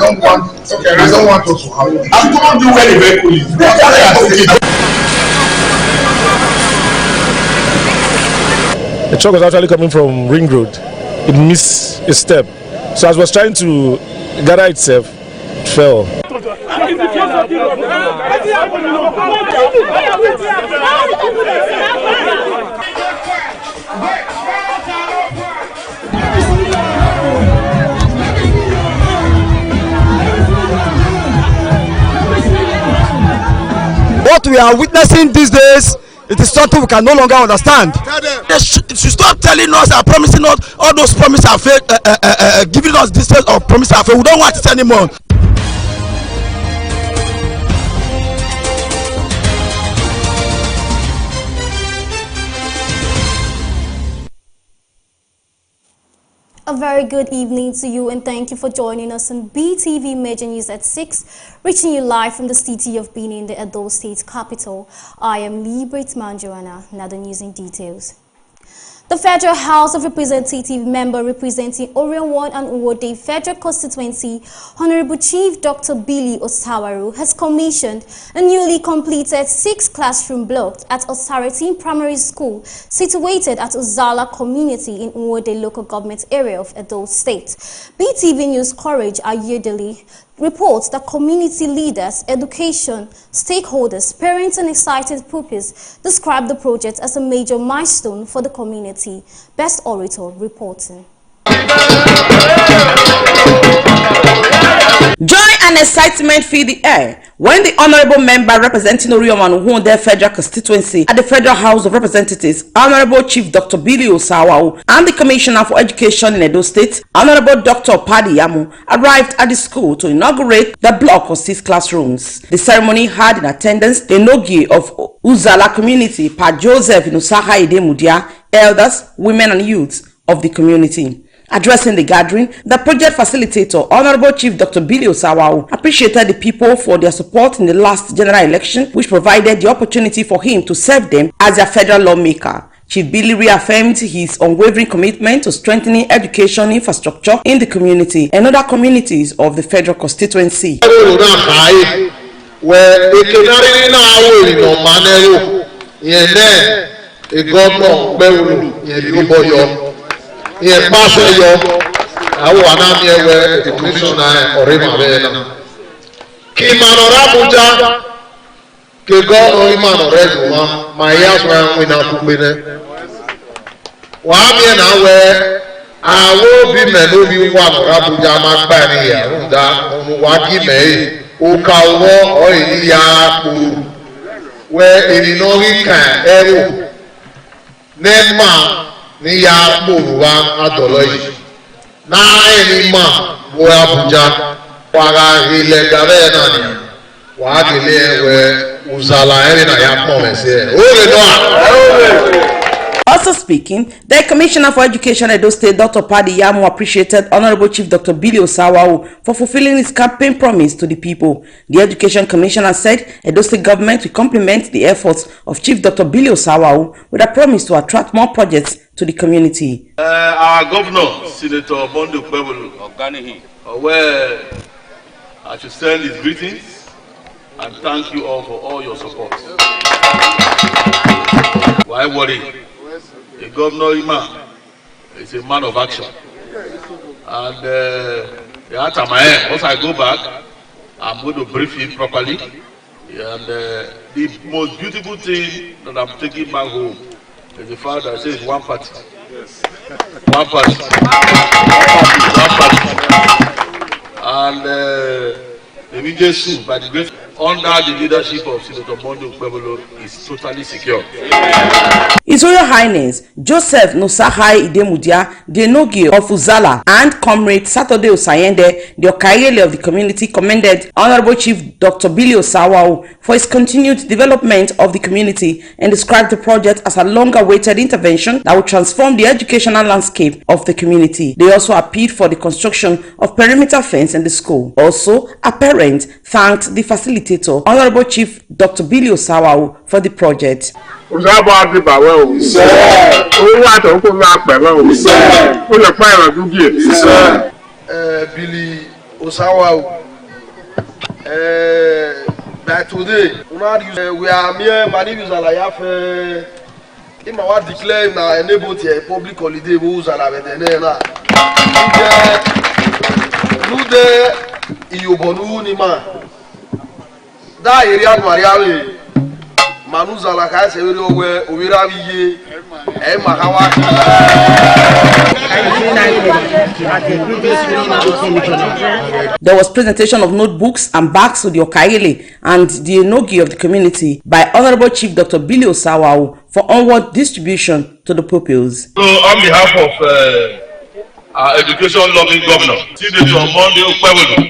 don't want us to have it. I'm going to do very, very quickly. The truck was actually coming from Ring Road. It missed a step. So as it was trying to gather itself, it fell. What we are witnessing these days, it is something we can no longer understand. They should stop telling us and promising us all those promises are fake, giving us this of promises are fake. We don't want it anymore. A very good evening to you, and thank you for joining us on Beetv Major News at 6, reaching you live from the city of Benin, the Edo State capital. I am Librit Manjoana. Now the news in details. The Federal House of Representatives member representing Orion 1 and Uwode Federal Constituency, Honorable Chief Dr. Billy Osawaru, has commissioned a newly completed 6 classroom block at Osaritin Primary School, situated at Ozala Community in Uwode local government area of Edo State. BTV News coverage yearly reports that community leaders, education, stakeholders, parents and excited pupils describe the project as a major milestone for the community. Best Orator reporting. Joy and excitement fill the air when the honorable member representing Orion their federal constituency at the Federal House of Representatives, Honorable Chief Dr. Billy Osawaru, and the Commissioner for Education in Edo State, Honorable Dr. Padi Yamu, arrived at the school to inaugurate the block of 6 classrooms. The ceremony had in attendance the Nogi of Uzala community, Pa Joseph Nusaha Idemudia, elders, women and youths of the community. Addressing the gathering, the project facilitator, Honorable Chief Dr. Billy Osawaru, appreciated the people for their support in the last general election, which provided the opportunity for him to serve them as their federal lawmaker. Chief Billy reaffirmed his unwavering commitment to strengthening education infrastructure in the community and other communities of the federal constituency. Ye pass yo awu anami ewe the commissioner orima bena ki manora buja ke go imano reduma maya so we na kupene wa mi na we awo bi me no bi wa manora buja ma gba ni ya nda onu wa ki me o ka wo o ya ku we eni no ri kan eru nema ni ya kpọrọ adọlọyi na ẹni ma wo Abuja wàrà ilẹ̀ gàrẹ́ náà ni wàá délé ẹwẹ́ Uzala ẹni náà ya pọ̀ mẹ́sẹ̀ ó lè dọ́ Also speaking, the Commissioner for Education Edo State, Dr. Padi Yamu, appreciated Honorable Chief Dr. Billy Osawaru for fulfilling his campaign promise to the people. The Education Commissioner said Edo State government will complement the efforts of Chief Dr. Billy Osawaru with a promise to attract more projects to the community. Our Governor, Senator Bondo Kwebulu, where I should send his greetings and thank you all for all your support. Why worry? The Governor Imam is a man of action. And once I go back, I'm going to brief him properly. And the most beautiful thing that I'm taking back home is the fact that I say it's one party. Yes. One party. And the VJSU, by the grace, under the leadership of Senator Bondo Kwebulu, is totally secure. His Royal Highness Joseph Nosahai Idemudia, the Nogi of Uzala, and Comrade Saturday Osayende, the Okaile of the community, commended Honorable Chief Dr. Billy Osawaru for his continued development of the community and described the project as a long-awaited intervention that will transform the educational landscape of the community. They also appealed for the construction of perimeter fence in the school. Also, a parent thanked the facilitator, Honorable Chief Dr. Billy Osawaru, for the project. Billy Osawa. By today, we are mere managers and if I want to declare na enable a public holiday, we use na bedena. Nude iyobonu ni ma. Da area Mariawe. Manuza la ka se we owira wiye. Makawa. There was presentation of notebooks and bags to the Okaile and the Enogi of the community by Honorable Chief Dr. Billy Osawa for onward distribution to the pupils. So on behalf of our education loving governor, Senator Monday Okpewolo,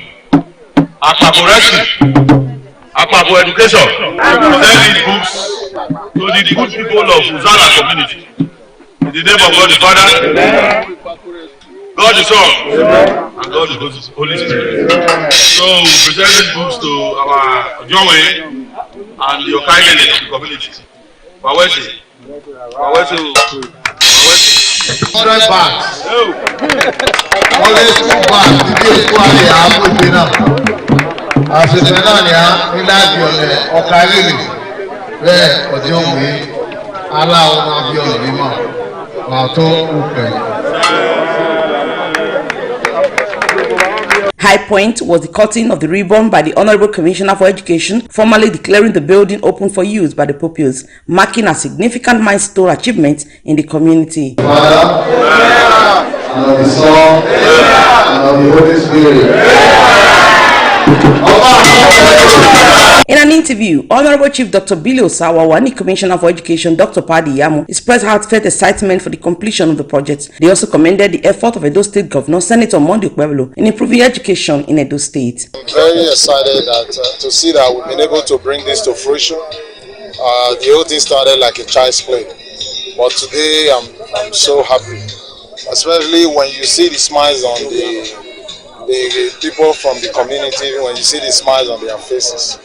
Akpabo Education, send these books to the good people of Uzala community. In the name of God the Father, Amen. God the Son, and God the Holy Spirit. So we present these books to our Joe and your kindness of the community. Wawese. 100 bags. Always 2 bags. The day you are here, I will be now. As a penania, we like you. Okaili. There, Ojomi. Allah will have your name. High point was the cutting of the ribbon by the Honorable Commissioner for Education, formally declaring the building open for use by the pupils, marking a significant milestone achievement in the community. Father, and of the Son, and of the Holy Spirit. In an interview, Honorable Chief Dr. Billy Osawa and the Commissioner for Education, Dr. Paddy Yamu, expressed heartfelt excitement for the completion of the project. They also commended the effort of Edo State Governor, Senator Monday Okpewolo, in improving education in Edo State. I'm very excited to see that we've been able to bring this to fruition. The whole thing started like a child's play, but today I'm so happy, especially when you see the smiles on the people from the community, when you see the smiles on their faces.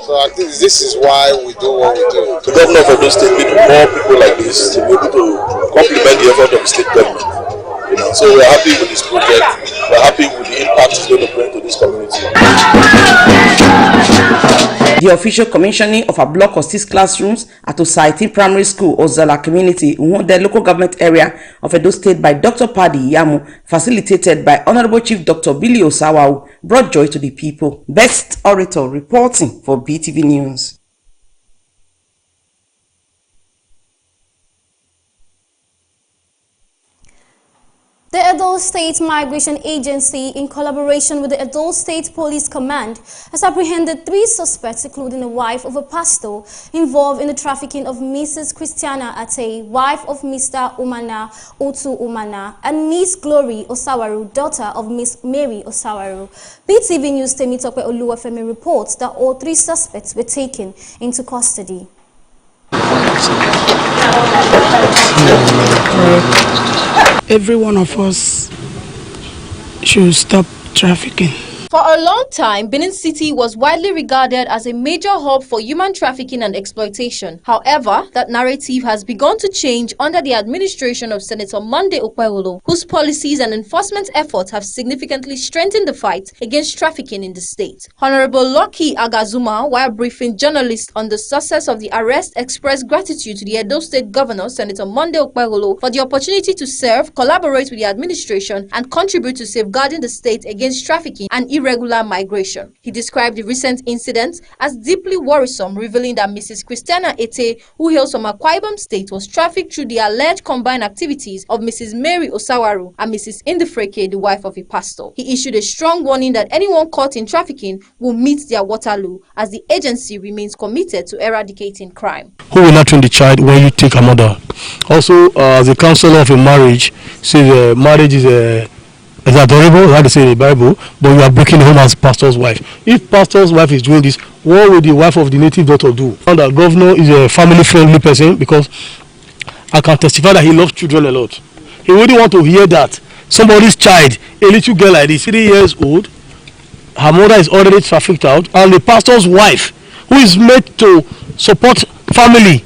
So I think this is why we do what we do. The governor of Edo State need more people like this to be able to complement the effort of the state government. So we're happy with this project. We're happy with the impact it's going to bring to this community. The official commissioning of a block of 6 classrooms at Osaiti Primary School, Ozala community, in the local government area of Edo State by Dr. Paddy Yamu, facilitated by Honorable Chief Dr. Billy Osawa, brought joy to the people. Best Orator reporting for BTV News. The Edo State Migration Agency, in collaboration with the Edo State Police Command, has apprehended 3 suspects, including the wife of a pastor, involved in the trafficking of Mrs. Christiana Ate, wife of Mr. Umana Otu Umana, and Miss Glory Osawaru, daughter of Miss Mary Osawaru. BTV News Temitope Oluwafemi reports that all 3 suspects were taken into custody. Every one of us should stop trafficking. For a long time, Benin City was widely regarded as a major hub for human trafficking and exploitation. However, that narrative has begun to change under the administration of Senator Monday Okpewolo, whose policies and enforcement efforts have significantly strengthened the fight against trafficking in the state. Honorable Lucky Agazuma, while briefing journalists on the success of the arrest, expressed gratitude to the Edo State Governor, Senator Monday Okpewolo, for the opportunity to serve, collaborate with the administration, and contribute to safeguarding the state against trafficking and irregular migration. He described the recent incident as deeply worrisome, revealing that Mrs. Christiana Ete, who hails from Akwa Ibom State, was trafficked through the alleged combined activities of Mrs. Mary Osawaru and Mrs. Indifreke, the wife of a pastor. He issued a strong warning that anyone caught in trafficking will meet their Waterloo, as the agency remains committed to eradicating crime. Who will not train the child when you take a mother? Also, as a counselor of a marriage, say marriage is adorable, like they say in the Bible, but you are breaking the home as pastor's wife. If pastor's wife is doing this, what will the wife of the native daughter do? And the governor is a family-friendly person, because I can testify that he loves children a lot. He wouldn't want to hear that somebody's child, a little girl like this, 3 years old, her mother is already trafficked out, and the pastor's wife, who is made to support family,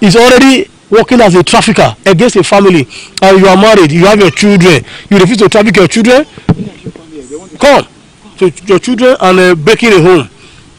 is already working as a trafficker against a family. And you are married, you have your children, you refuse to traffic your children. come to your children and breaking a home.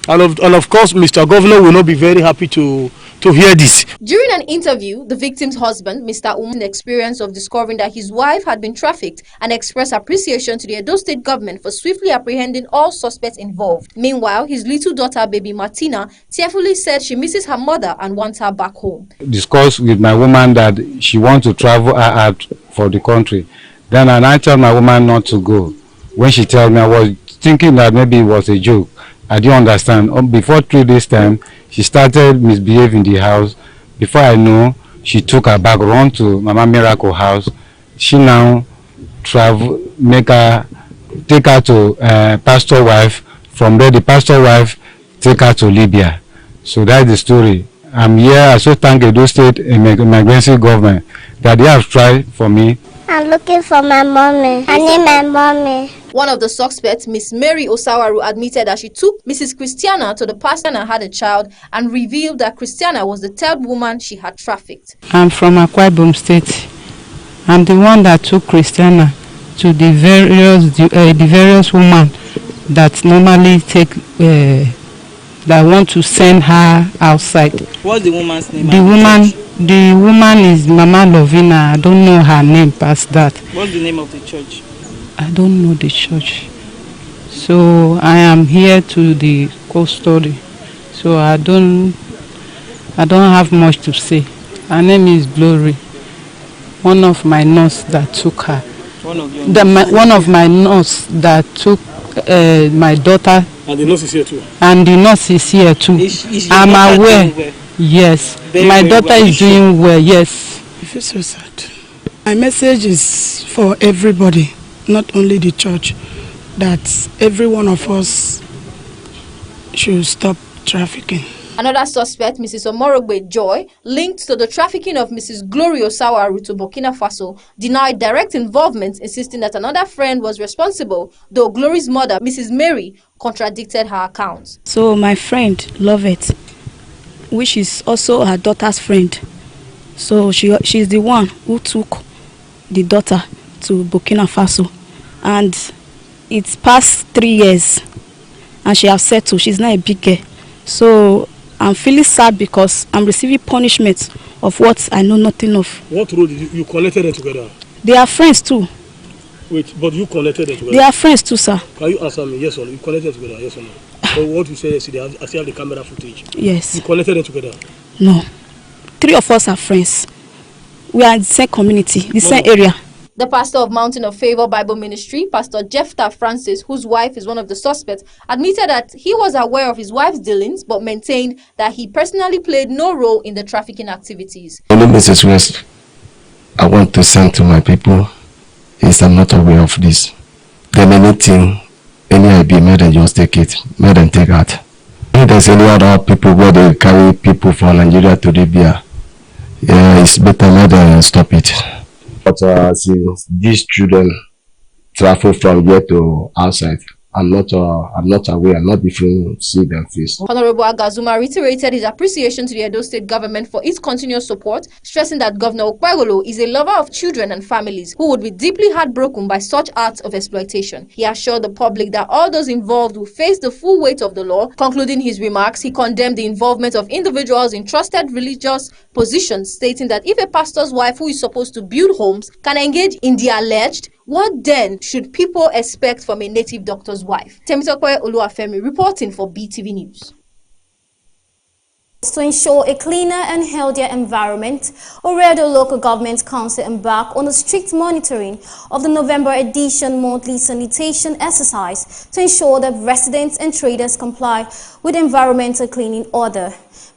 And of course, Mr. Governor will not be very happy to hear this. During an interview, the victim's husband, Mr. Um's experience of discovering that his wife had been trafficked and expressed appreciation to the Edo State government for swiftly apprehending all suspects involved. Meanwhile, his little daughter, baby Martina, tearfully said she misses her mother and wants her back home. Discussed with my woman that she wants to travel out for the country. Then I told my woman not to go. When she told me, I was thinking that maybe it was a joke. I didn't understand. Before 3 days time, she started misbehaving in the house. Before I know, she took her back, run to Mama Miracle house. She now travel, take her to pastor wife. From there, the pastor wife take her to Libya. So that's the story. I'm here. I so thank Edo State emergency government that they have tried for me. I'm looking for my mommy. I need my mommy. One of the suspects, Miss Mary Osawaru, admitted that she took Mrs. Christiana to the pastor and had a child and revealed that Christiana was the third woman she had trafficked. I'm from Akwa Ibom State. I'm the one that took Christiana to the various women that normally take, that want to send her outside. What's the woman's name? The woman is Mama Lovina. I don't know her name past that. What's the name of the church? I don't know the church. So I am here to the custody. So I don't have much to say. Her name is Glory. One of my nurse that took her. One of my nurse that took my daughter. And the nurse is here too. And the nurse is here too. Is I'm aware. Well? Yes. Very, my very daughter well. is doing well. Yes. I feel so sad. My message is for everybody, not only the church, that every one of us should stop trafficking. Another suspect, Mrs. Omorogbe Joy, linked to the trafficking of Mrs. Glory Osawaru to Burkina Faso, denied direct involvement, insisting that another friend was responsible, though Glory's mother, Mrs. Mary, contradicted her accounts. So my friend, Lovett, which is also her daughter's friend, so she's the one who took the daughter to Burkina Faso, and it's past 3 years and she has settled. She's not a big girl, so I'm feeling sad because I'm receiving punishment of what I know nothing of. What role did you connected them together? They are friends too. Wait, but you connected them together? They are friends too, sir. Can you answer me? Yes or no? You connected them together? Yes or no? But what you say yesterday, I still have the camera footage. Yes. You connected them together? No. 3 of us are friends. We are in the same community, the same area. The pastor of Mountain of Favor Bible Ministry, Pastor Jephthah Francis, whose wife is one of the suspects, admitted that he was aware of his wife's dealings but maintained that he personally played no role in the trafficking activities. The only message West I want to send to my people is I'm not aware of this. Then anything, any idea, may them just take it, may them take out. If there's any other people where they carry people from Nigeria to Libya, it's better let them stop it. But since these children travel from here to outside, I'm not aware, I'm not even see them face. Honorable Agazuma reiterated his appreciation to the Edo State government for its continuous support, stressing that Governor Okpagolo is a lover of children and families who would be deeply heartbroken by such acts of exploitation. He assured the public that all those involved will face the full weight of the law. Concluding his remarks, he condemned the involvement of individuals in trusted religious positions, stating that if a pastor's wife who is supposed to build homes can engage in the alleged, what then should people expect from a native doctor's wife? Temitope Oluwafemi reporting for BTV News. To ensure a cleaner and healthier environment, Oredo Local Government Council embarked on a strict monitoring of the November edition monthly sanitation exercise to ensure that residents and traders comply with environmental cleaning order.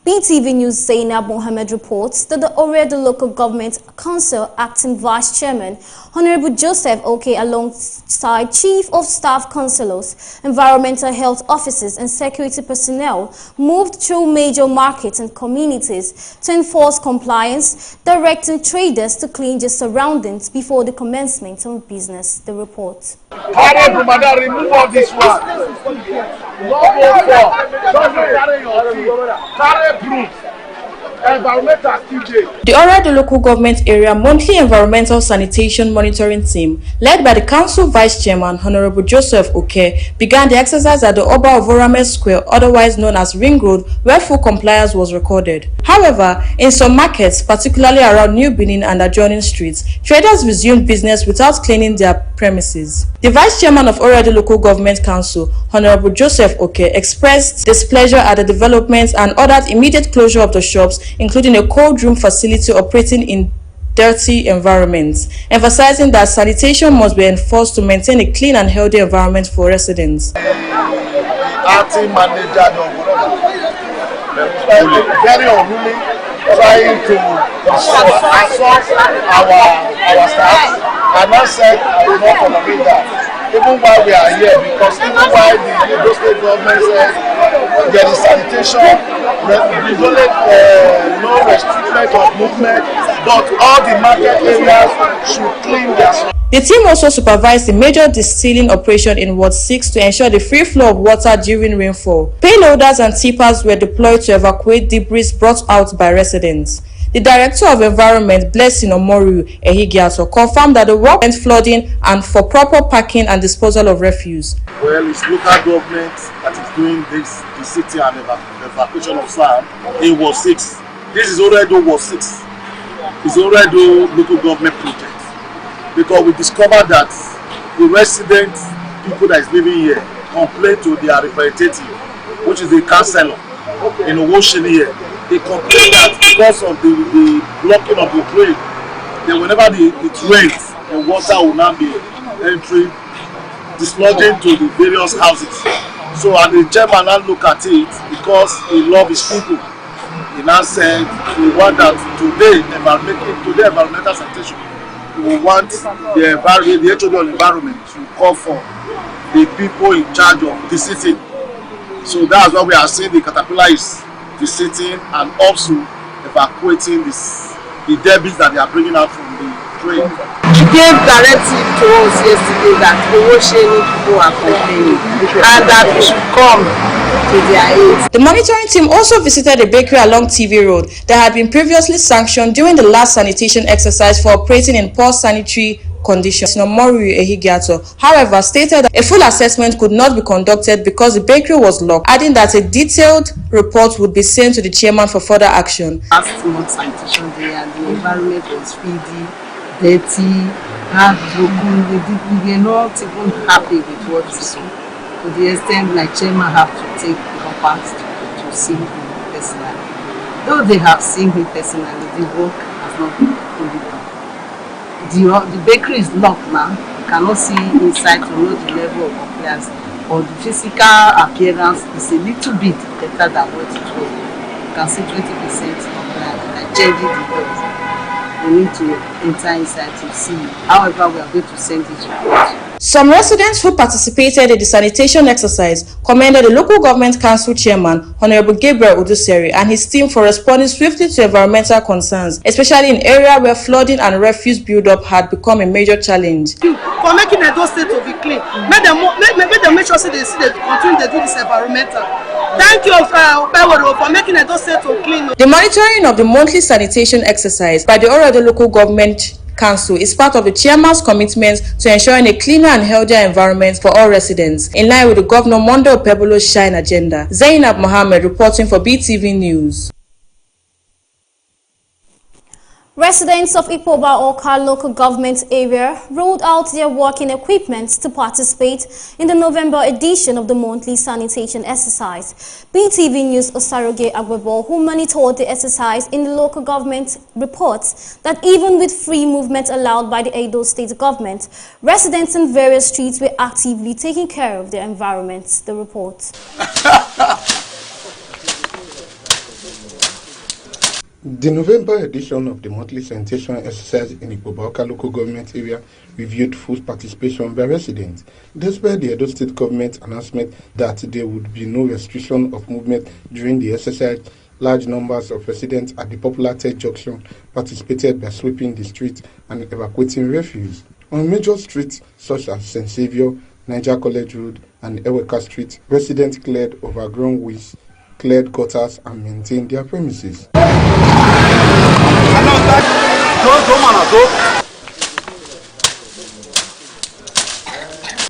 BTV News Zainab Mohammed reports that the Oredo Local Government Council Acting Vice Chairman, Honorable Joseph Oke, alongside Chief of Staff Councillors, Environmental Health Officers and Security Personnel, moved through major markets and communities to enforce compliance, directing traders to clean their surroundings before the commencement of business. The report. Madam, remove all this one. No more for. Just carry your teeth. Carry proof. environmental still dey. The Orado local government area monthly environmental sanitation monitoring team, led by the council vice chairman Honorable Joseph Oke, began the exercise at the Oba of Orame Square, otherwise known as Ring Road, where full compliance was recorded. However, in some markets, particularly around New Benin and adjoining streets, traders resumed business without cleaning their premises. The vice chairman of Orado local government council, Honorable Joseph Oke, expressed displeasure at the developments and ordered immediate closure of the shops, including a cold room facility operating in dirty environments, emphasizing that sanitation must be enforced to maintain a clean and healthy environment for residents. Acting manager very unruly, trying to assault our staff, and not said I will not tolerate that. Even while we are here, because even while the Edo State government said there is sanitation, there is only no restriction of movement, but all the market areas should clean their. The team also supervised the major distilling operation in Ward 6 to ensure the free flow of water during rainfall. Payloaders and tippers were deployed to evacuate debris brought out by residents. The Director of Environment, Blessing Omoru Ehigiato, confirmed that the work went flooding and for proper packing and disposal of refuse. Well, it's local government that is doing this, the city and evacuation of sand in Ward 6. This is already Ward 6. It's already local government project. Because we discovered that the resident people that is living here complain to their representative, which is the councillor in Owoshini here. They complain that because of the blocking of the drain, then whenever it rains, the water will not be entering, dislodging to the various houses. So, and the chairman now look at it because he loves his people. He now said we want that today environmental sanitation. We want the HOD of environment to call for the people in charge of the city. So that's why we are seeing the caterpillar is visiting and also evacuating the debris that they are bringing out from the train. He gave directive to us yesterday that Owosheni people are complaining and that we should come to their aid. The monitoring team also visited a bakery along TV Road that had been previously sanctioned during the last sanitation exercise for operating in poor sanitary conditions. Nomoru Ehigiato, however, stated that a full assessment could not be conducted because the bakery was locked, adding that a detailed report would be sent to the chairman for further action. Last month sanitation day and the environment was filthy, dirty, heartbroken. We were not even happy with what we saw. To the extent my chairman have to take compass to see me personally. Though they have seen me personally, the work has not been fully done. The bakery is locked now. You cannot see inside to know the level of compliance, or the physical appearance is a little bit better than what it was. You can see 20% compliance, like changing the doors. We need to enter inside to see. However, we are going to send this report. Some residents who participated in the sanitation exercise commended the local government council chairman, Honorable Gabriel Uduseri, and his team for responding swiftly to environmental concerns, especially in areas where flooding and refuse build-up had become a major challenge. For making Edo State to be clean, make them make sure they continue to do this environmental. Thank you for making Edo State to clean. The monitoring of the monthly sanitation exercise by the Orado local government Council is part of the chairman's commitment to ensuring a cleaner and healthier environment for all residents, in line with the Governor Monday Opebolo's Shine agenda. Zainab Mohammed reporting for BTV News. Residents of Ipoba-Oka local government area rolled out their working equipment to participate in the November edition of the monthly sanitation exercise. BTV News Osaroge Agbebo, who monitored the exercise in the local government, reports that even with free movement allowed by the Edo State government, residents in various streets were actively taking care of their environments. The report. The November edition of the monthly sanitation exercise in Ipoba-Oka local government area reviewed full participation by residents, despite the Edo State government announcement that there would be no restriction of movement during the exercise. Large numbers of residents at the popular Ted Junction participated by sweeping the streets and evacuating refuse. On major streets such as St. Saviour, Niger College Road, and Eweka Street, residents cleared overgrown weeds, cleared gutters, and maintained their premises.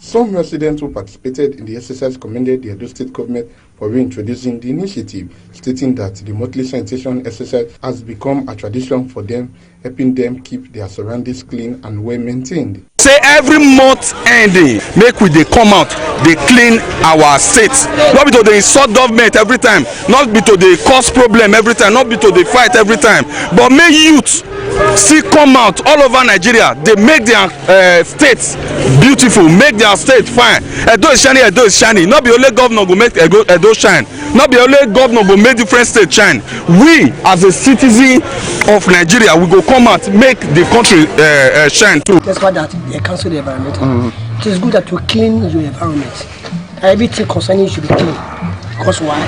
Some residents who participated in the exercise commended the Edo State government for reintroducing the initiative, stating that the monthly sanitation exercise has become a tradition for them, helping them keep their surroundings clean and well maintained. Say every month ending, make we dey come out, dey clean our states. Not be to dey insult government every time, not be to dey cause problem every time, not be to dey fight every time, but make youth still come out all over Nigeria. They make their states beautiful, make their state fine. Edo is shining, Edo is shining. Not be only governor go make Edo shine. Not be only governor go make different states shine. We as a citizen of Nigeria, we go come out, make the country shine too. That's why that they cancel the environment. It is good that you clean your environment. Everything concerning you should be clean. Because why?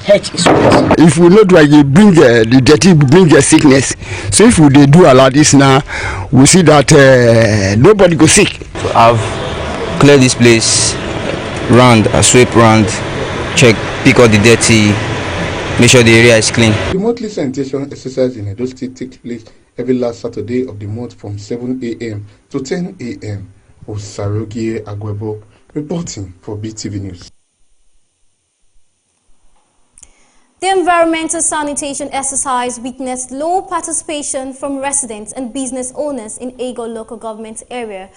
Health is wealth. If we not like bring the dirty, bring the sickness. So if we they do a lot this now, we see that nobody go sick. So I've cleared this place, round, sweep round, check, pick out the dirty, make sure the area is clean. The monthly sanitation exercise in Edo State takes place every last Saturday of the month from 7 a.m. to 10 a.m. Osarogie Agwebo reporting for Beetv News. The environmental sanitation exercise witnessed low participation from residents and business owners in Ego local government area.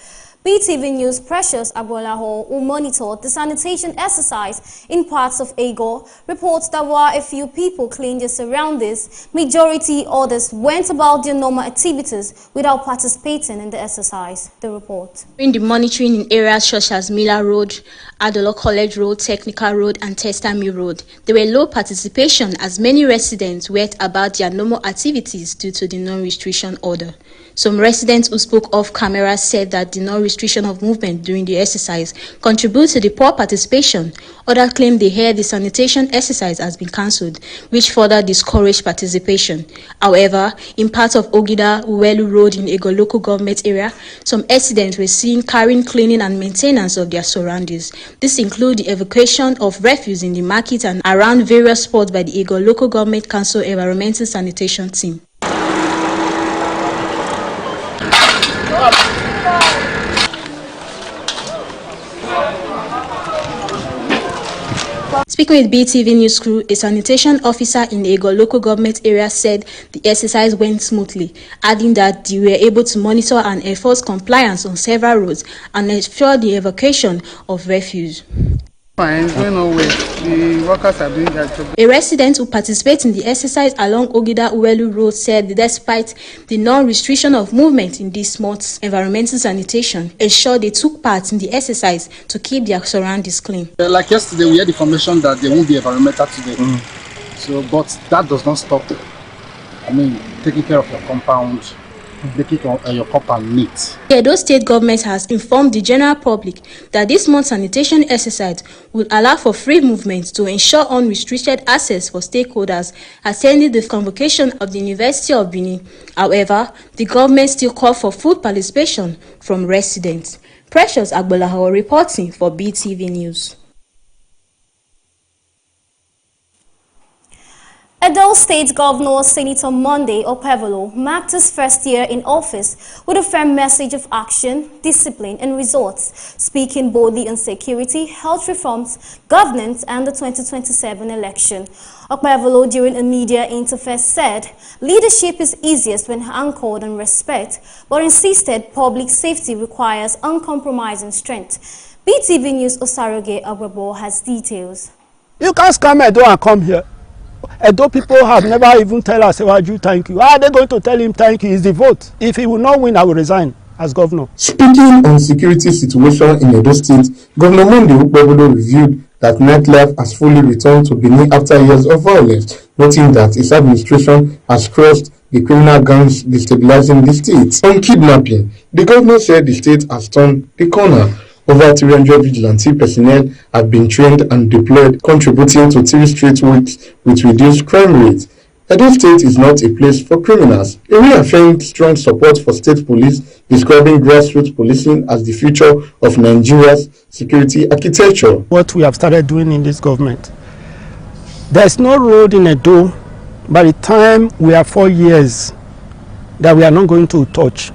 Beetv News' Precious Agbolaho, who monitored the sanitation exercise in parts of Ego, reports that while a few people cleaned their surroundings, majority others went about their normal activities without participating in the exercise. The report. During the monitoring in areas such as Miller Road, Adolo College Road, Technical Road, and Testami Road, there were low participation as many residents went about their normal activities due to the non-restriction order. Some residents who spoke off camera said that the non-restriction of movement during the exercise contributed to the poor participation. Others claimed they heard the sanitation exercise has been cancelled, which further discouraged participation. However, in parts of Ogida, Uwelu Road in Ego local government area, some residents were seen carrying cleaning and maintenance of their surroundings. This includes the evacuation of refuse in the market and around various spots by the Ego local government council environmental sanitation team. Speaking with Beetv News crew, a sanitation officer in the Ego local government area said the exercise went smoothly, adding that they were able to monitor and enforce compliance on several roads and ensure the evacuation of refuse. Fine, it's going on well. The workers are doing their job. A resident who participated in the exercise along Ogida Uwelu Road said that despite the non-restriction of movement in this month's environmental sanitation, ensured they took part in the exercise to keep their surroundings clean. Like yesterday, we had information that there won't be environmental today. So, but that does not stop, taking care of your compound, making your compound neat. The Edo State government has informed the general public that this month's sanitation exercise will allow for free movement to ensure unrestricted access for stakeholders attending the convocation of the University of Benin. However, the government still called for full participation from residents. Precious Agbolaho reporting for Beetv News. Edo State Governor Senator Monday Okpebholo marked his first year in office with a firm message of action, discipline, and results, speaking boldly on security, health reforms, governance, and the 2027 election. Okpebholo, during a media interface, said leadership is easiest when anchored on respect, but insisted public safety requires uncompromising strength. Beetv News' Osaroge Agwebo has details. You can't come Edo and come here. Edo people have never even tell us thank you. How are they going to tell him thank you? Is the vote. If he will not win, I will resign as governor. Speaking on security situation in Edo State, Governor Monday Okpebholo revealed that nightlife has fully returned to Benin after years of violence, noting that his administration has crossed the criminal gangs destabilizing the state. On kidnapping, the governor said the state has turned the corner. Over 300 vigilante personnel have been trained and deployed, contributing to 3 straight weeks with reduced crime rates. Edo State is not a place for criminals. He reaffirmed strong support for state police, describing grassroots policing as the future of Nigeria's security architecture. What we have started doing in this government, there's no road in Edo. By the time we are 4 years, that we are not going to touch.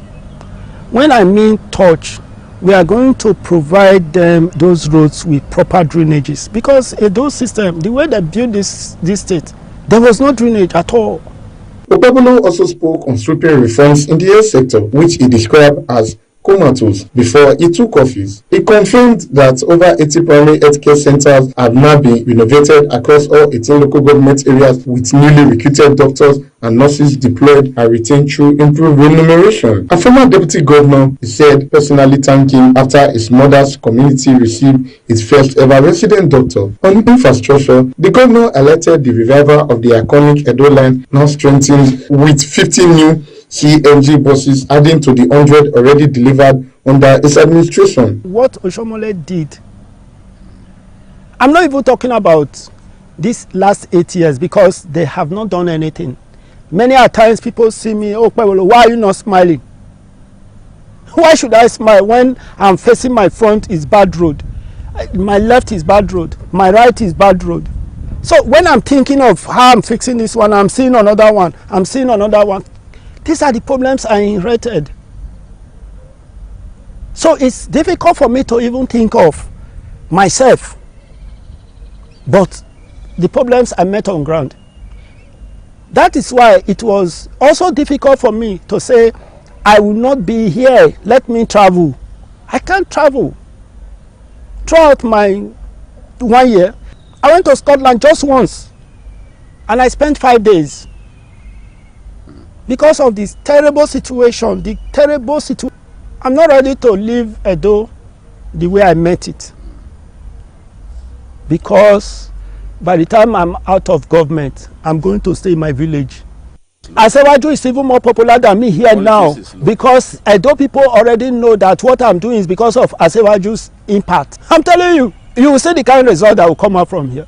When I mean touch, we are going to provide them those roads with proper drainages, because those system, the way they built this state, there was no drainage at all. Okpebholo also spoke on sweeping reforms in the health sector, which he described as comatose before he took office. He confirmed that over 80 primary healthcare centers have now been renovated across all 18 local government areas, with newly recruited doctors and nurses deployed and retained through improved remuneration. A former deputy governor, he said, personally thanking after his mother's community received its first ever resident doctor. On infrastructure, the governor highlighted the revival of the iconic Edo line, now strengthened with 50 new CNG buses, adding to the 100 already delivered under his administration. What Oshomole did, I'm not even talking about these last 8 years, because they have not done anything. Many a times people see me, oh, why are you not smiling? Why should I smile when I'm facing my front is bad road, my left is bad road, my right is bad road? So when I'm thinking of how I'm fixing this one, I'm seeing another one, I'm seeing another one. These are the problems I inherited. So it's difficult for me to even think of myself, but the problems I met on ground. That is why it was also difficult for me to say, I will not be here, let me travel. I can't travel. Throughout my 1 year, I went to Scotland just once, and I spent 5 days. Because of this terrible situation, I'm not ready to leave Edo the way I met it. Because by the time I'm out of government, I'm going to stay in my village. Asewaju is even more popular than me here now, because Edo people already know that what I'm doing is because of Asewaju's impact. I'm telling you, you will see the kind of result that will come out from here.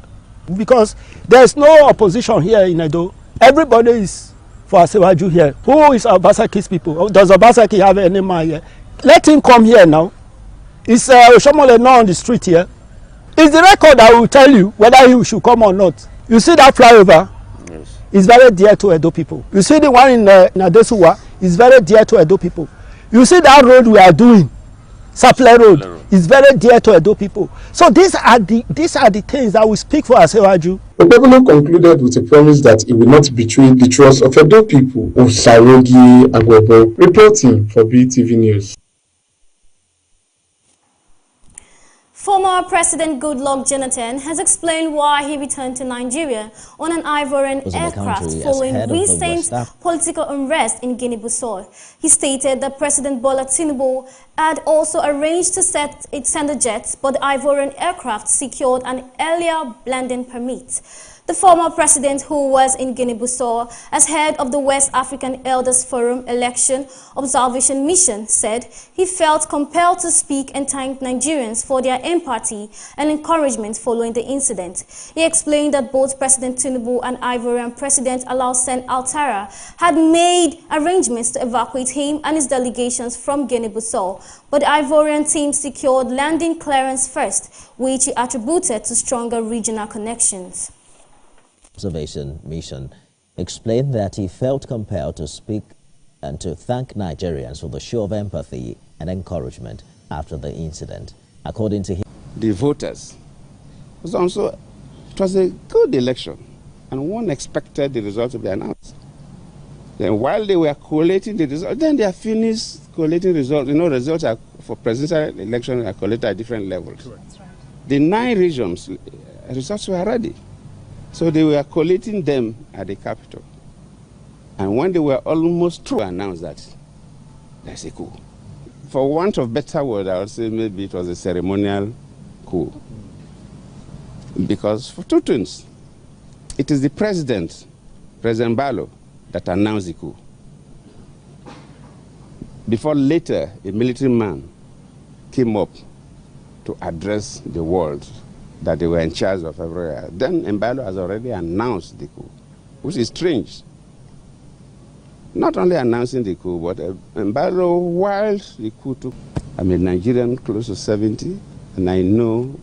Because there's no opposition here in Edo. Everybody is for Asewaju here. Who is Obasaki's people? Does Obasaki have any man here? Let him come here now. Is Oshomole not on the street here? It's the record that will tell you whether he should come or not. You see that flyover? Yes. It's very dear to Edo people. You see the one in Adesuwa? It's very dear to Edo people. You see that road we are doing? Saple Road is very dear to Edo people. So these are the things that will speak for Asewaju. Okpebholo concluded with a promise that he will not betray the trust of Edo people. Osarogi Agwebo reporting for Beetv News. Former President Goodluck Jonathan has explained why he returned to Nigeria on an Ivorian aircraft following recent political unrest in Guinea-Bissau. He stated that President Bola Tinubu had also arranged to send a jet, but the Ivorian aircraft secured an earlier landing permit. The former president, who was in Guinea-Bissau as head of the West African Elders Forum Election Observation Mission, said he felt compelled to speak and thank Nigerians for their empathy and encouragement following the incident. He explained that both President Tinubu and Ivorian President Alassane Ouattara had made arrangements to evacuate him and his delegations from Guinea-Bissau, but the Ivorian team secured landing clearance first, which he attributed to stronger regional connections. Observation Mission explained that he felt compelled to speak and to thank Nigerians for the show of empathy and encouragement after the incident. According to him, the voters, it was a good election, and one expected the result to be announced. Then while they were collating the results, then they are finished collating results. You know, results are, for presidential election are collated at different levels. Correct. The 9 regions, results were ready. So they were collating them at the capital. And when they were almost through, announced that there's a coup. For want of better word, I would say maybe it was a ceremonial coup. Because for 2 things, it is the president, President Barrow, that announced the coup. Before later, a military man came up to address the world that they were in charge of everywhere. Then Mbalo has already announced the coup, which is strange. Not only announcing the coup, but Mbalo, while the coup took, I'm a Nigerian close to 70, and I know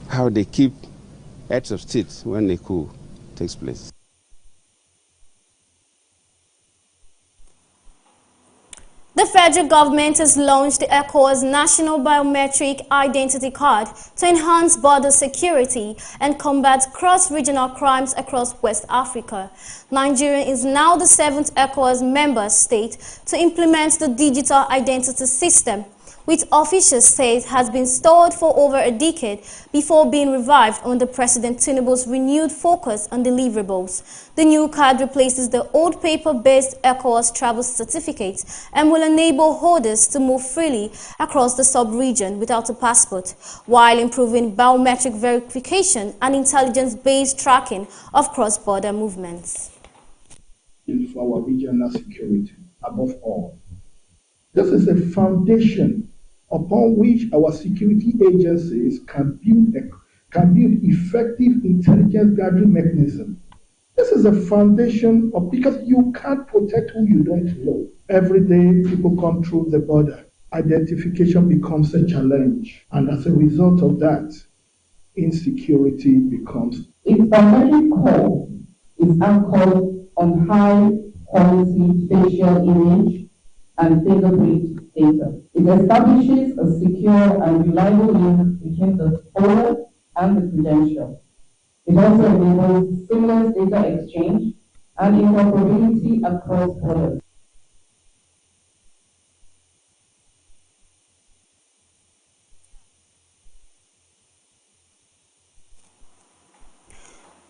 how they keep heads of state when the coup takes place. federal government has launched the ECOWAS National Biometric Identity Card to enhance border security and combat cross-regional crimes across West Africa. Nigeria is now the 7th ECOWAS member state to implement the digital identity system, which officials say has been stalled for over a decade before being revived under President Tinubu's renewed focus on deliverables. The new card replaces the old paper-based ECOWAS travel certificates and will enable holders to move freely across the sub-region without a passport, while improving biometric verification and intelligence-based tracking of cross-border movements. For our regional security, above all. This is a foundation upon which our security agencies can build effective intelligence gathering mechanism. This is a foundation because you can't protect who you don't know. Every day people come through the border. Identification becomes a challenge. And as a result of that, insecurity becomes. Its biometric core is anchored on high quality facial image and fingerprint data. It establishes a secure and reliable link between the owner and the credential. It also enables seamless data exchange and interoperability across borders.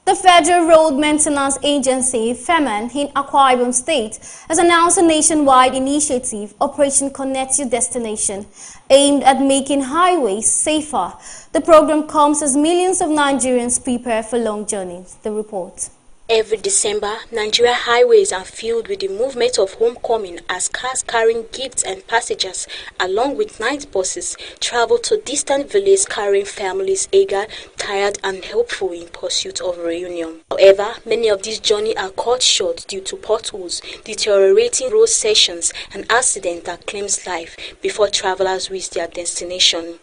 The Federal Road Maintenance Agency, FEMAN, in Akwa Ibom State, has announced a nationwide initiative, Operation Connect Your Destination, aimed at making highways safer. The program comes as millions of Nigerians prepare for long journeys. The report. Every December, Nigeria highways are filled with the movement of homecoming as cars carrying gifts and passengers, along with night buses, travel to distant villages carrying families eager, tired and hopeful in pursuit of reunion. However, many of these journeys are cut short due to potholes, deteriorating road sections and accidents that claims life before travelers reach their destination.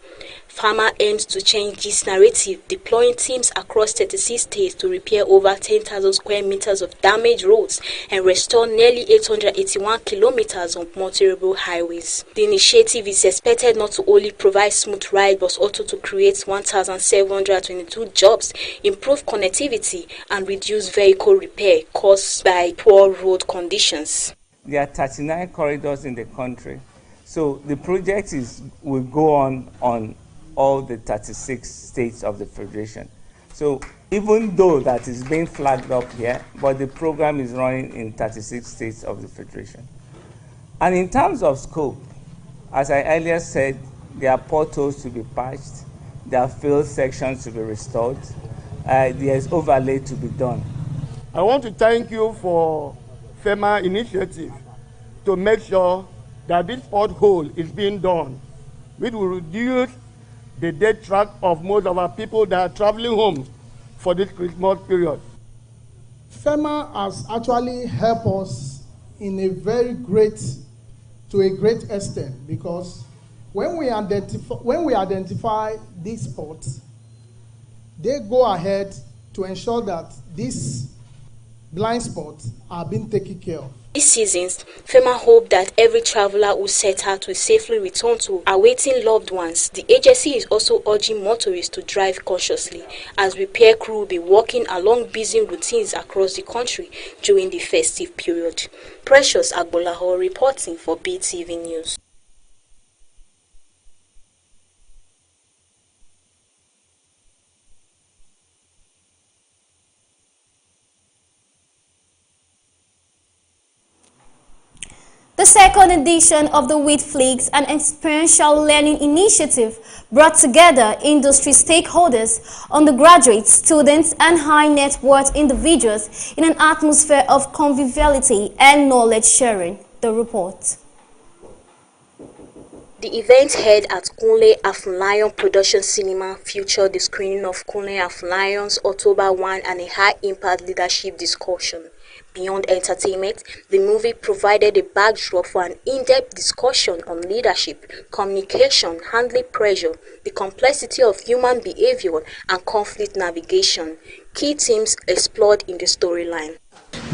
Farmer aims to change this narrative, deploying teams across 36 states to repair over 10,000 square meters of damaged roads and restore nearly 881 kilometers of motorable highways. The initiative is expected not to only provide smooth rides but also to create 1,722 jobs, improve connectivity, and reduce vehicle repair caused by poor road conditions. There are 39 corridors in the country, so the project will go on all the 36 states of the Federation. So even though that is being flagged up here, but the program is running in 36 states of the Federation. And in terms of scope, as I earlier said, there are potholes to be patched, there are field sections to be restored, there is overlay to be done. I want to thank you for FEMA initiative to make sure that this pothole is being done, which will reduce the dead track of most of our people that are traveling home for this Christmas period. FEMA has actually helped us in a to a great extent, because when we identify these spots, they go ahead to ensure that these blind spots are being taken care of. This season, FEMA hope that every traveler who set out will safely return to awaiting loved ones. The agency is also urging motorists to drive cautiously, as repair crew will be working along busy routines across the country during the festive period. Precious Agbolaho reporting for Beetv News. The second edition of the WheatFlix, an experiential learning initiative, brought together industry stakeholders, undergraduates, students, and high net worth individuals in an atmosphere of conviviality and knowledge sharing. The report. The event held at Kunle Afunilayan Production Cinema featured the screening of Kunle Afunilayan's October 1 and a high-impact leadership discussion. Beyond entertainment, the movie provided a backdrop for an in-depth discussion on leadership, communication, handling pressure, the complexity of human behavior, and conflict navigation. Key themes explored in the storyline.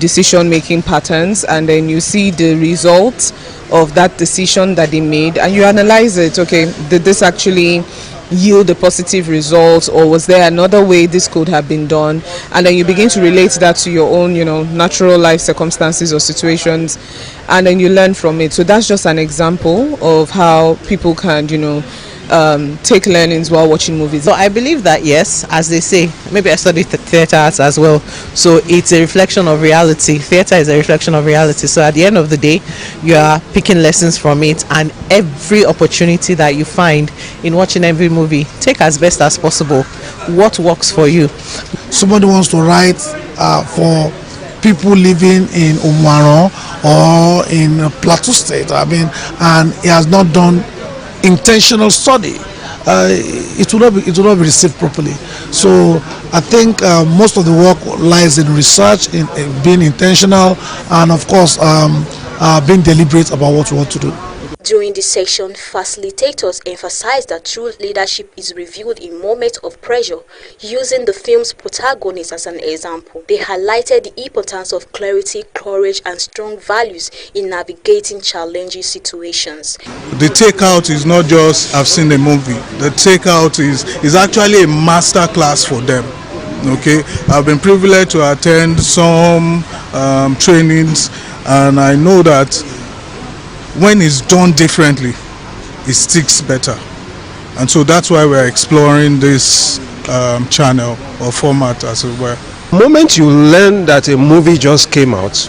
decision-making patterns, and then you see the results of that decision that they made, and you analyze it. Okay, did this actually yield a positive result, or was there another way this could have been done? And then you begin to relate that to your own, natural life circumstances or situations, and then you learn from it. So that's just an example of how people can, take learnings while watching movies. So I believe that yes, as they say, maybe I studied theatre arts as well, so it's a reflection of reality. Theatre is a reflection of reality. So at the end of the day, you are picking lessons from it, and every opportunity that you find in watching every movie, take as best as possible what works for you. Somebody wants to write for people living in Umaron or in Plateau State, and he has not done intentional study, it will not be received properly. So I think most of the work lies in research, in being intentional, and of course being deliberate about what we want to do. During this session, facilitators emphasized that true leadership is revealed in moments of pressure, using the film's protagonist as an example. They highlighted the importance of clarity, courage, and strong values in navigating challenging situations. The takeout is not just I've seen a movie. The takeout is actually a master class for them. Okay, I've been privileged to attend some trainings, and I know that when it's done differently, it sticks better. And so that's why we're exploring this channel or format, as it were. The moment you learn that a movie just came out,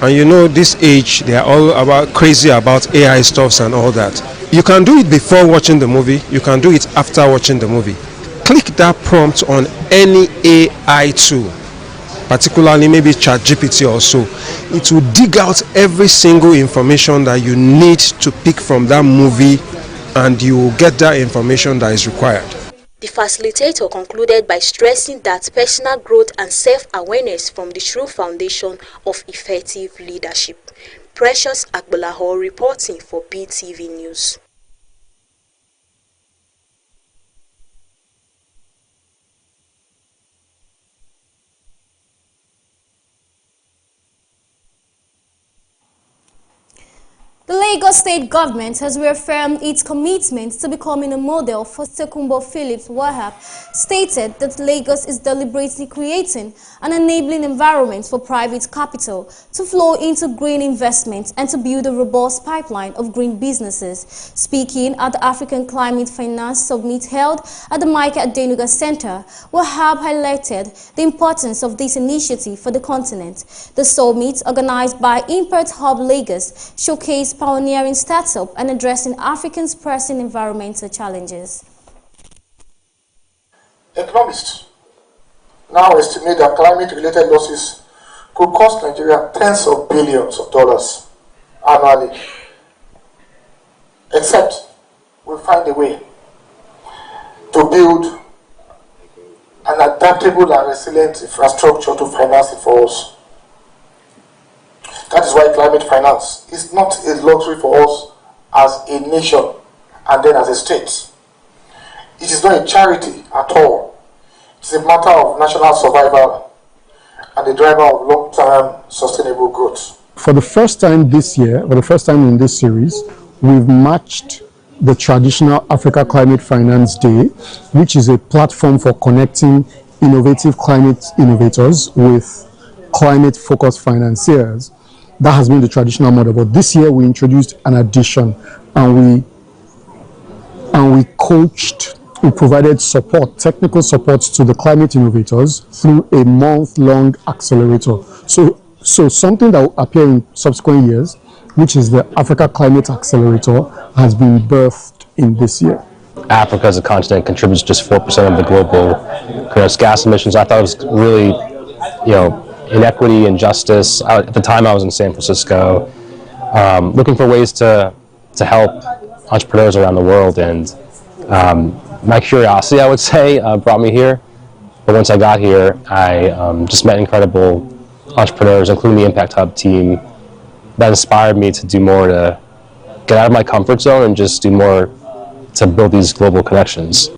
and this age, they are all crazy about AI stuffs and all that. You can do it before watching the movie, you can do it after watching the movie. Click that prompt on any AI tool, particularly maybe ChatGPT or so. It will dig out every single information that you need to pick from that movie, and you will get that information that is required. The facilitator concluded by stressing that personal growth and self-awareness form the true foundation of effective leadership. Precious Agbolaho reporting for Beetv News. The Lagos state government has reaffirmed its commitment to becoming a model for Sekumbo Phillips Wahab, stated that Lagos is deliberately creating an enabling environment for private capital to flow into green investments and to build a robust pipeline of green businesses. Speaking at the African Climate Finance Summit held at the Mike Adenuga Center, Wahab highlighted the importance of this initiative for the continent. The summit, organized by Import Hub Lagos, showcased pioneering startup and addressing Africans' pressing environmental challenges. Economists now estimate that climate-related losses could cost Nigeria tens of billions of dollars annually, except we find a way to build an adaptable and resilient infrastructure to finance it for us. That is why climate finance is not a luxury for us as a nation and then as a state. It is not a charity at all. It's a matter of national survival and the driver of long-term sustainable growth. For the first time this year, for the first time in this series, we've matched the traditional Africa Climate Finance Day, which is a platform for connecting innovative climate innovators with climate-focused financiers. That has been the traditional model, but this year we introduced an addition, and we coached, we provided support, technical support to the climate innovators through a month-long accelerator. So something that will appear in subsequent years, which is the Africa Climate Accelerator, has been birthed in this year. Africa as a continent contributes just 4% of the global greenhouse gas emissions. I thought it was really, inequity and justice. At the time I was in San Francisco, looking for ways to help entrepreneurs around the world, and my curiosity, I would say, brought me here. But once I got here, I just met incredible entrepreneurs, including the Impact Hub team, that inspired me to do more, to get out of my comfort zone and just do more to build these global connections.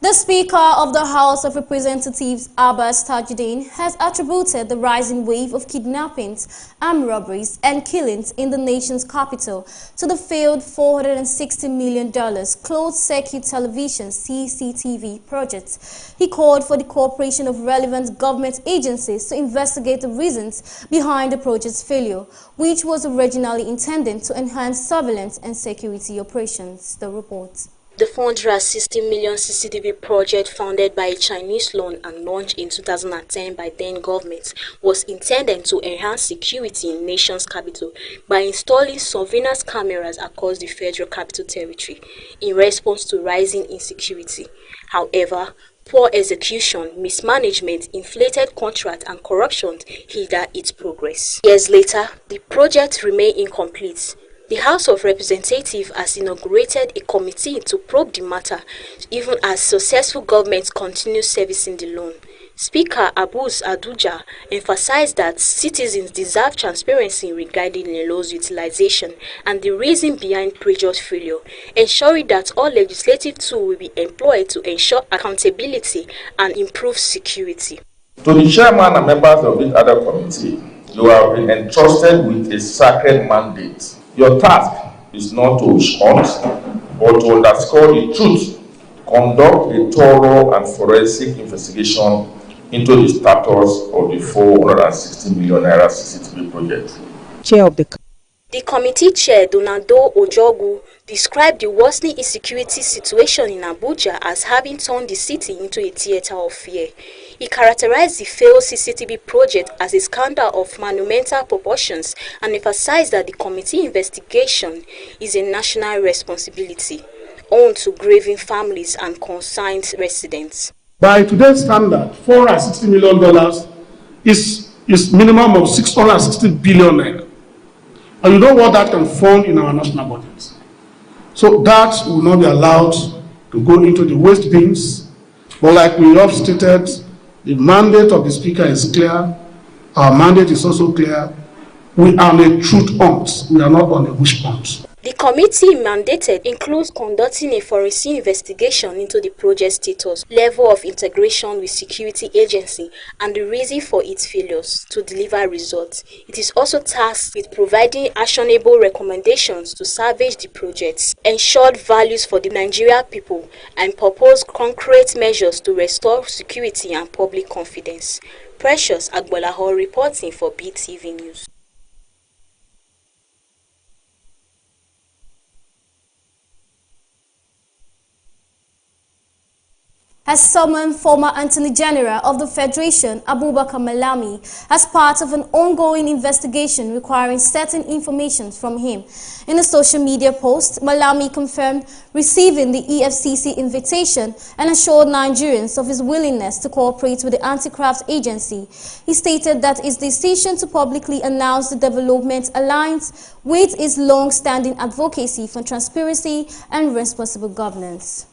The Speaker of the House of Representatives, Abbas Tajuddin, has attributed the rising wave of kidnappings, armed robberies and killings in the nation's capital to the failed $460 million closed-circuit television CCTV project. He called for the cooperation of relevant government agencies to investigate the reasons behind the project's failure, which was originally intended to enhance surveillance and security operations. The report. The $460 million CCTV project, founded by a Chinese loan and launched in 2010 by then government, was intended to enhance security in nation's capital by installing surveillance cameras across the Federal Capital Territory in response to rising insecurity. However, poor execution, mismanagement, inflated contracts, and corruption hindered its progress. Years later, the project remained incomplete. The House of Representatives has inaugurated a committee to probe the matter, even as successful governments continue servicing the loan. Speaker Abbas Aduja emphasized that citizens deserve transparency regarding the loan's utilization and the reason behind previous failure, ensuring that all legislative tools will be employed to ensure accountability and improve security. To the chairman and members of this other committee, you have been entrusted with a sacred mandate. Your task is not to hunt, but to underscore the truth, conduct a thorough and forensic investigation into the status of the 460 million naira CCTV project. Chair of the committee chair, Donado Ojogu, described the worsening insecurity situation in Abuja as having turned the city into a theater of fear. He characterized the failed CCTV project as a scandal of monumental proportions and emphasized that the committee investigation is a national responsibility, owed to grieving families and concerned residents. By today's standard, $460 million is minimum of 660 billion naira. And you know what that can fund in our national budget. So that will not be allowed to go into the waste bins. But like we have stated, the mandate of the Speaker is clear. Our mandate is also clear. We are on a truth hunt. We are not on a wish hunt. The committee mandated includes conducting a forensic investigation into the project status, level of integration with security agency, and the reason for its failures to deliver results. It is also tasked with providing actionable recommendations to salvage the projects, ensure values for the Nigerian people, and propose concrete measures to restore security and public confidence. Precious Agbolaho reporting for BTV News. Has summoned former Attorney General of the Federation, Abubakar Malami, as part of an ongoing investigation requiring certain information from him. In a social media post, Malami confirmed receiving the EFCC invitation and assured Nigerians of his willingness to cooperate with the anti-graft agency. He stated that his decision to publicly announce the development aligns with his long-standing advocacy for transparency and responsible governance.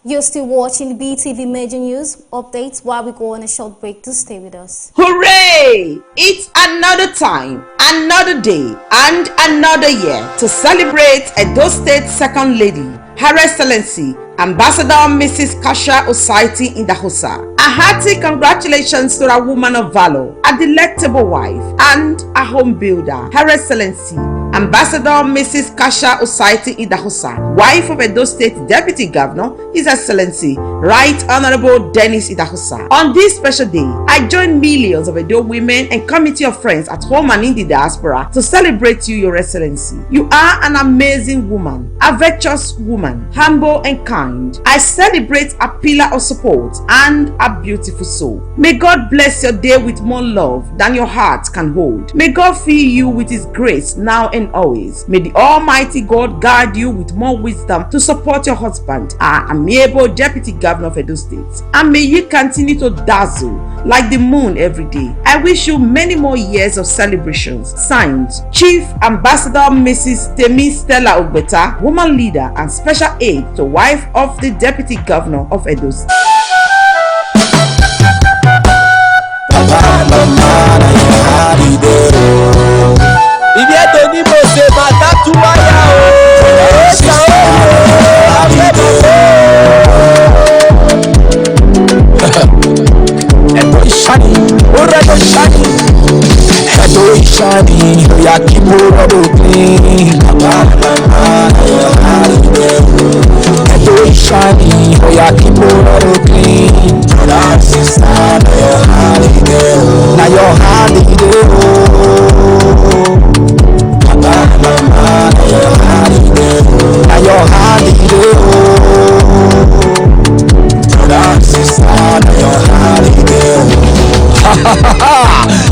You're still watching the BTV Major News updates while we go on a short break. To stay with us. Hooray! It's another time, another day, and another year to celebrate Edo State Second Lady, Her Excellency, Ambassador Mrs. Kasha Osaiti Idahosa. A hearty congratulations to our woman of valor, a delectable wife, and a home builder, Her Excellency, Ambassador Mrs. Kasha Osaiti Idahosa, wife of Edo State Deputy Governor, His Excellency, Right Honorable Dennis Idahosa. On this special day, I join millions of Edo women and committee of friends at home and in the diaspora to celebrate you, Your Excellency. You are an amazing woman, a virtuous woman, humble and kind. I celebrate a pillar of support and a beautiful soul. May God bless your day with more love than your heart can hold. May God fill you with His grace now and always. May the Almighty God guide you with more wisdom to support your husband, our amiable Deputy Governor of Edo State. And may you continue to dazzle like the moon every day. I wish you many more years of celebrations. Signed, Chief Ambassador Mrs. Temi Stella Ogbeta, woman leader and special aide to wife of the Deputy Governor of Edo State.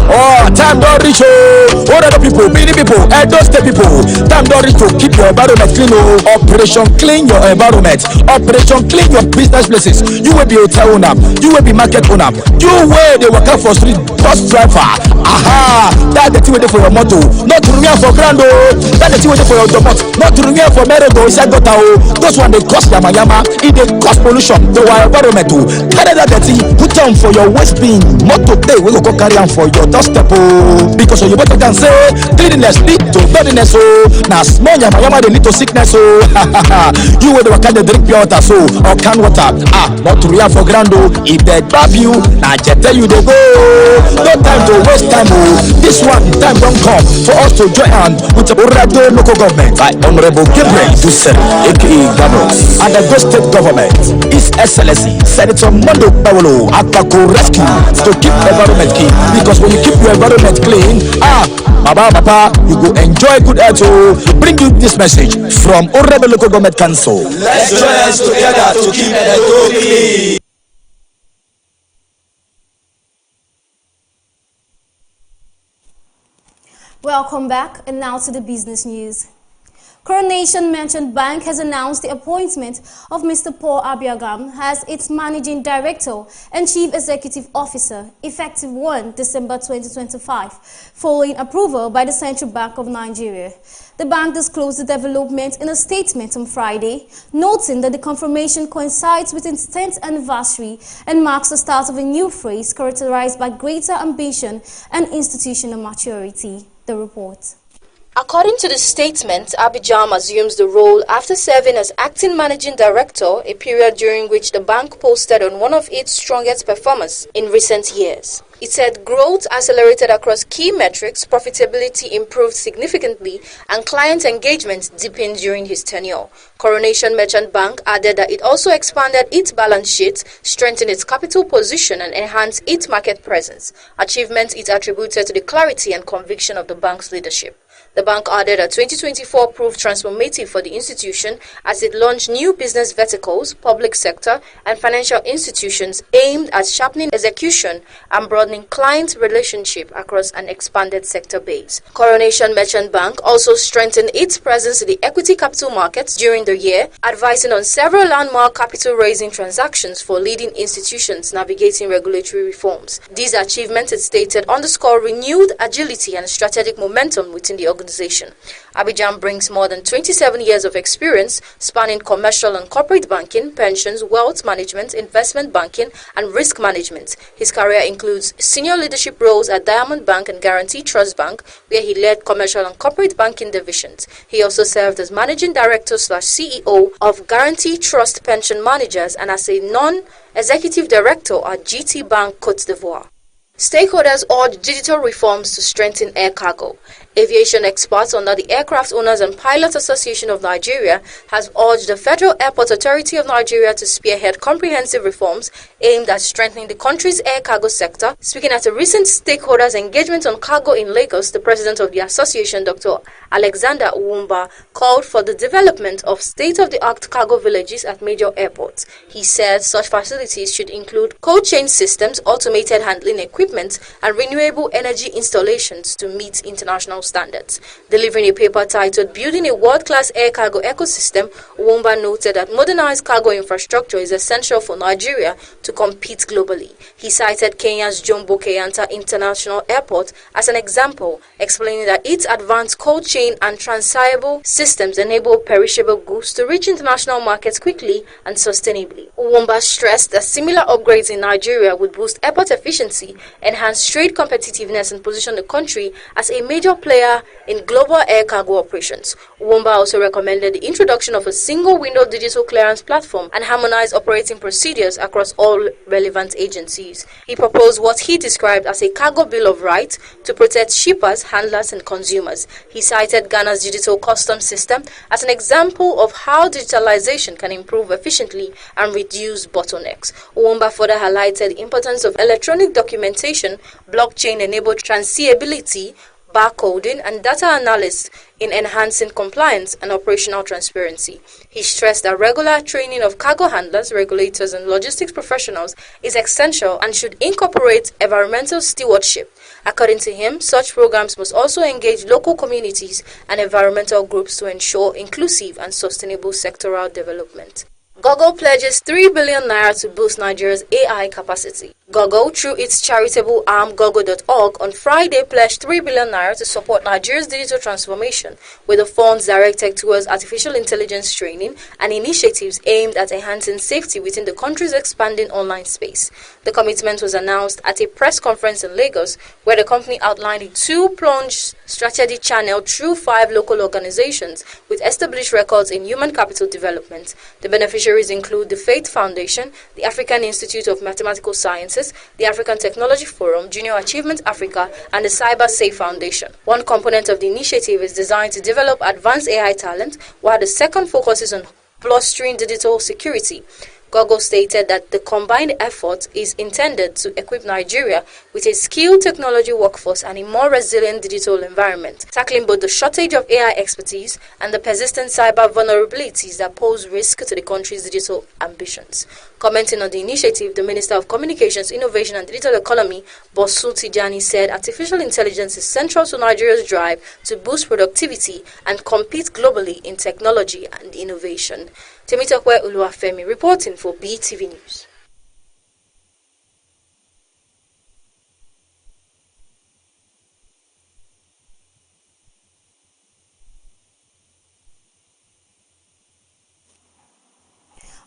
Oh, time don't reach. All other people, many people, Edo State people. Time don't reach to keep your environment clean. Operation Clean Your Environment. Operation Clean Your Business Places. You will be hotel owner. You will be market owner. You will they work out for street bus driver. Aha! That's the thing waiting for your motto. Not to remain for grand. That's the thing waiting for your domot. Not to remain for merry-go. Those one they cause yama. It they cause pollution to our environment. Carry that thing. Put on for your waste bin. Motto day we go carry on for your doorstep. Because you better can say cleanliness lead to godliness. Now small yama they lead to sickness. You will the kind of drink pure water or can water. Not to react for grand. If they grab you, now just tell you they go. No time to waste time. This one time don't come for us to join hand with the radio local government by Honorable Gabriel Dussel, aka Gano, and the Edo State government. His Excellency Senator Mondo Paolo Akako Rescue to keep environment clean. Because when you keep your environment clean, Papa, you go enjoy good health. Bring you this message from Honorable Local Government Council. Let's join us together to keep Edo clean. Welcome back, and now to the business news. Coronation Merchant Bank has announced the appointment of Mr. Paul Abiagam as its Managing Director and Chief Executive Officer, effective 1 December 2025, following approval by the Central Bank of Nigeria. The bank disclosed the development in a statement on Friday, noting that the confirmation coincides with its 10th anniversary and marks the start of a new phase characterized by greater ambition and institutional maturity. The report. According to the statement, Abijam assumes the role after serving as acting managing director, a period during which the bank posted on one of its strongest performance in recent years. It said growth accelerated across key metrics, profitability improved significantly, and client engagement deepened during his tenure. Coronation Merchant Bank added that it also expanded its balance sheet, strengthened its capital position, and enhanced its market presence, achievements it attributed to the clarity and conviction of the bank's leadership. The bank added that 2024 proved transformative for the institution as it launched new business verticals, public sector, and financial institutions aimed at sharpening execution and broadening client relationship across an expanded sector base. Coronation Merchant Bank also strengthened its presence in the equity capital markets during the year, advising on several landmark capital-raising transactions for leading institutions navigating regulatory reforms. These achievements, it stated, underscore renewed agility and strategic momentum within the organization. Abijam brings more than 27 years of experience spanning commercial and corporate banking, pensions, wealth management, investment banking, and risk management. His career includes senior leadership roles at Diamond Bank and Guarantee Trust Bank, where he led commercial and corporate banking divisions. He also served as managing director/CEO of Guarantee Trust Pension Managers and as a non-executive director at GT Bank Côte d'Ivoire. Stakeholders urge digital reforms to strengthen air cargo. Aviation experts under the Aircraft Owners and Pilots Association of Nigeria has urged the Federal Airport Authority of Nigeria to spearhead comprehensive reforms aimed at strengthening the country's air cargo sector. Speaking at a recent stakeholders engagement on cargo in Lagos, the president of the association, Dr. Alexander Uwumba, called for the development of state-of-the-art cargo villages at major airports. He said such facilities should include cold chain systems, automated handling equipment, equipment and renewable energy installations to meet international standards. Delivering a paper titled Building a World-Class Air Cargo Ecosystem, Uwomba noted that modernized cargo infrastructure is essential for Nigeria to compete globally. He cited Kenya's Jomo Kenyatta International Airport as an example, explaining that its advanced cold chain and transferable systems enable perishable goods to reach international markets quickly and sustainably. Uwomba stressed that similar upgrades in Nigeria would boost airport efficiency, enhance trade competitiveness, and position the country as a major player in global air cargo operations. Uwomba also recommended the introduction of a single-window digital clearance platform and harmonized operating procedures across all relevant agencies. He proposed what he described as a cargo bill of rights to protect shippers, handlers, and consumers. He cited Ghana's digital customs system as an example of how digitalization can improve efficiently and reduce bottlenecks. Uwomba further highlighted the importance of electronic documentation, blockchain-enabled transferability, barcoding, and data analysis in enhancing compliance and operational transparency. He stressed that regular training of cargo handlers, regulators, and logistics professionals is essential and should incorporate environmental stewardship. According to him, such programs must also engage local communities and environmental groups to ensure inclusive and sustainable sectoral development. Google pledges 3 billion naira to boost Nigeria's AI capacity. Google, through its charitable arm Google.org, on Friday pledged 3 billion naira to support Nigeria's digital transformation, with the funds directed towards artificial intelligence training and initiatives aimed at enhancing safety within the country's expanding online space. The commitment was announced at a press conference in Lagos, where the company outlined a two-pronged strategy channel through 5 local organizations with established records in human capital development. The beneficiaries include the Faith Foundation, the African Institute of Mathematical Sciences, the African Technology Forum, Junior Achievement Africa, and the Cyber Safe Foundation. One component of the initiative is designed to develop advanced AI talent, while the second focuses on bolstering digital security. Google stated that the combined effort is intended to equip Nigeria with a skilled technology workforce and a more resilient digital environment, tackling both the shortage of AI expertise and the persistent cyber vulnerabilities that pose risk to the country's digital ambitions. Commenting on the initiative, the Minister of Communications, Innovation and Digital Economy, Bosu Tijani, said artificial intelligence is central to Nigeria's drive to boost productivity and compete globally in technology and innovation. Temitope Uluwafemi reporting for Beetv News.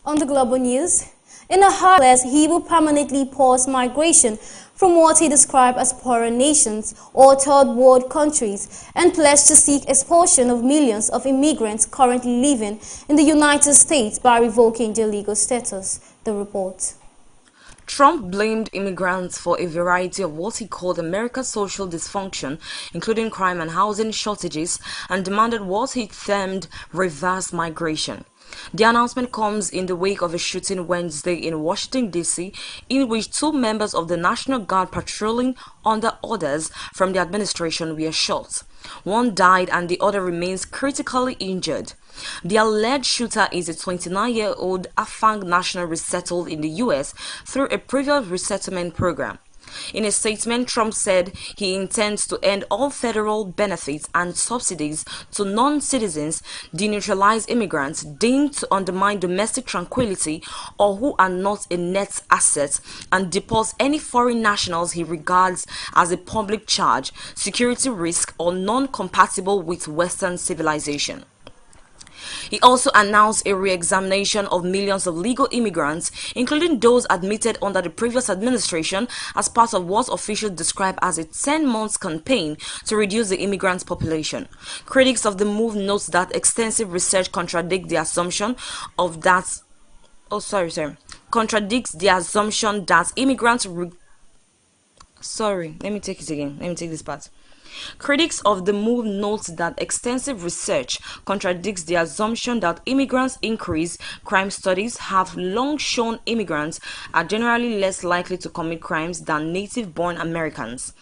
On the global news, in a heartless, he will permanently pause migration from what he described as poorer nations or third world countries and pledged to seek expulsion of millions of immigrants currently living in the United States by revoking their legal status. The report. Trump blamed immigrants for a variety of what he called America's social dysfunction, including crime and housing shortages, and demanded what he termed reverse migration. The announcement comes in the wake of a shooting Wednesday in Washington, D.C., in which 2 members of the National Guard patrolling under orders from the administration were shot. One died and the other remains critically injured. The alleged shooter is a 29-year-old Afang national resettled in the U.S. through a previous resettlement program. In a statement, Trump said he intends to end all federal benefits and subsidies to non-citizens, deneutralize immigrants deemed to undermine domestic tranquility or who are not a net asset, and deport any foreign nationals he regards as a public charge, security risk, or non-compatible with Western civilization. He also announced a re-examination of millions of legal immigrants, including those admitted under the previous administration, as part of what officials describe as a 10-month campaign to reduce the immigrant population. Critics of the move note that extensive research contradicts the assumption that immigrants Critics of the move note that extensive research contradicts the assumption that immigrants increase crime. Studies have long shown immigrants are generally less likely to commit crimes than native-born Americans.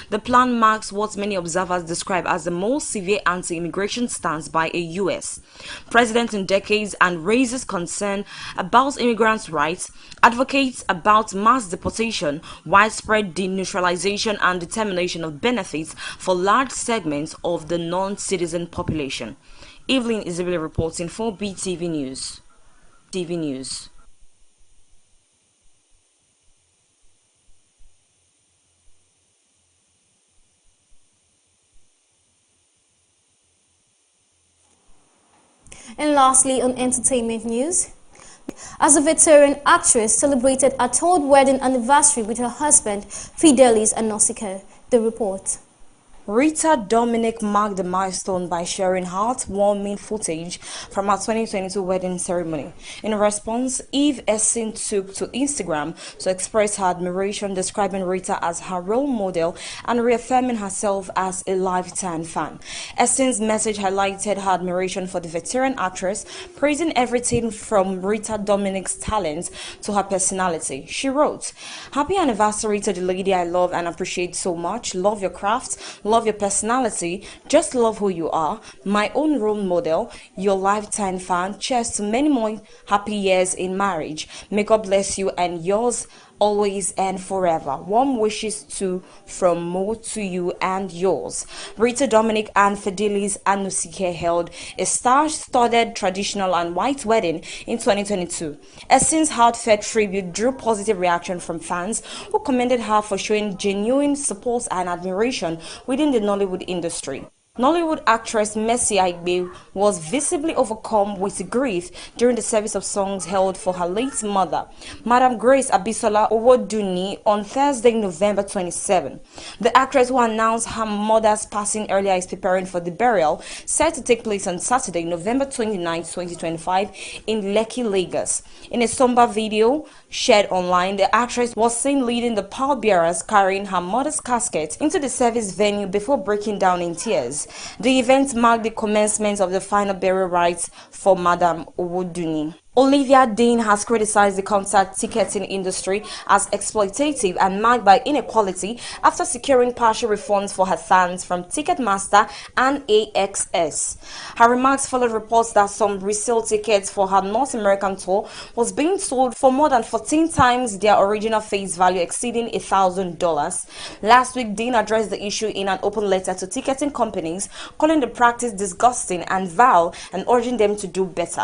The plan marks what many observers describe as the most severe anti-immigration stance by a U.S. president in decades and raises concern about immigrants' rights, advocates about mass deportation, widespread denaturalization and determination of benefits for large segments of the non-citizen population. Evelyn Isabella reporting for Beetv News. TV News. And lastly, on entertainment news, as a veteran actress celebrated a third wedding anniversary with her husband, Fidelis Anosike. The report. Rita Dominic marked the milestone by sharing heartwarming footage from her 2022 wedding ceremony. In response, Eve Essin took to Instagram to express her admiration, describing Rita as her role model and reaffirming herself as a lifetime fan. Essin's message highlighted her admiration for the veteran actress, praising everything from Rita Dominic's talent to her personality. She wrote, "Happy anniversary to the lady I love and appreciate so much. Love your craft, love your personality, just love who you are. My own role model, your lifetime fan. Cheers to many more happy years in marriage. May God bless you and yours always and forever. Warm wishes from Mo to you and yours." Rita Dominic and Fidelis Anosike held a star-studded traditional and white wedding in 2022. Essin's heartfelt tribute drew positive reaction from fans who commended her for showing genuine support and admiration within the Nollywood industry. Nollywood actress Mercy Aigbe was visibly overcome with grief during the service of songs held for her late mother, Madam Grace Abisola Owodunni, on Thursday, November 27. The actress, who announced her mother's passing earlier, is preparing for the burial, set to take place on Saturday, November 29, 2025, in Lekki, Lagos. In a somber video shared online, the actress was seen leading the pallbearers carrying her mother's casket into the service venue before breaking down in tears. The event marked the commencement of the final burial rites for Madam Owodunni. Olivia Dean has criticized the concert ticketing industry as exploitative and marked by inequality after securing partial refunds for her fans from Ticketmaster and AXS. Her remarks followed reports that some resale tickets for her North American tour was being sold for more than 14 times their original face value, exceeding $1,000. Last week, Dean addressed the issue in an open letter to ticketing companies, calling the practice disgusting and vile and urging them to do better.